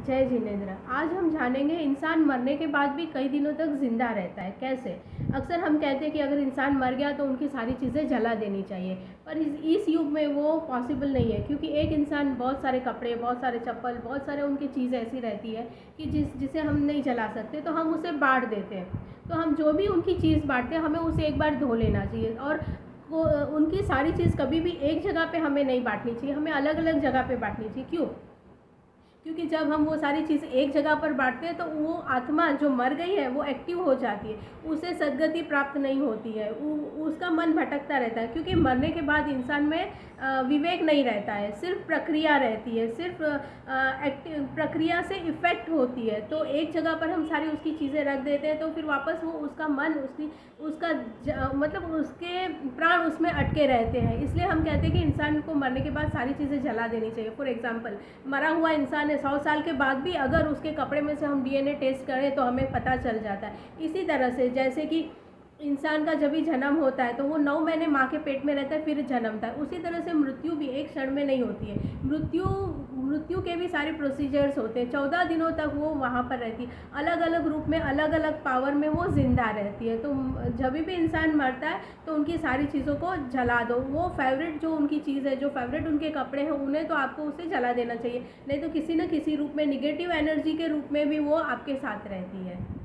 जय जिनेंद्र। आज हम जानेंगे इंसान मरने के बाद भी कई दिनों तक ज़िंदा रहता है कैसे। अक्सर हम कहते हैं कि अगर इंसान मर गया तो उनकी सारी चीज़ें जला देनी चाहिए, पर इस युग में वो पॉसिबल नहीं है, क्योंकि एक इंसान बहुत सारे कपड़े, बहुत सारे चप्पल, बहुत सारे उनकी चीज़ ऐसी रहती है कि जिसे हम नहीं जला सकते, तो हम उसे बांट देते हैं। तो हम जो भी उनकी चीज़ बांटते हैं हमें उसे एक बार धो लेना चाहिए, और वो उनकी सारी चीज़ कभी भी एक जगह पे हमें नहीं बांटनी चाहिए, हमें अलग अलग जगह पे बांटनी चाहिए। क्यों? क्योंकि जब हम वो सारी चीज़ एक जगह पर बांटते हैं तो वो आत्मा जो मर गई है वो एक्टिव हो जाती है, उसे सद्गति प्राप्त नहीं होती है, उसका मन भटकता रहता है, क्योंकि मरने के बाद इंसान में विवेक नहीं रहता है, सिर्फ प्रक्रिया रहती है, सिर्फ प्रक्रिया से इफ़ेक्ट होती है। तो एक जगह पर हम सारी उसकी चीज़ें रख देते हैं तो फिर वापस वो उसका मन मतलब उसके प्राण उसमें अटके रहते हैं। इसलिए हम कहते हैं कि इंसान को मरने के बाद सारी चीज़ें जला देनी चाहिए। फॉर एग्जांपल, मरा हुआ इंसान है, 100 साल के बाद भी अगर उसके कपड़े में से हम डीएनए टेस्ट करें तो हमें पता चल जाता है। इसी तरह से जैसे कि इंसान का जब भी जन्म होता है तो वो 9 महीने माँ के पेट में रहता है, फिर जन्मता है। उसी तरह से मृत्यु भी एक क्षण में नहीं होती है। मृत्यु के भी सारे प्रोसीजर्स होते हैं। 14 दिनों तक वो वहाँ पर रहती है, अलग अलग रूप में, अलग अलग पावर में वो ज़िंदा रहती है। तो जब भी इंसान मरता है तो उनकी सारी चीज़ों को जला दो। वो फेवरेट जो उनकी चीज़ है, जो फेवरेट उनके कपड़े हैं, उन्हें तो आपको उसे जला देना चाहिए, नहीं तो किसी न किसी रूप में, निगेटिव एनर्जी के रूप में भी वो आपके साथ रहती है।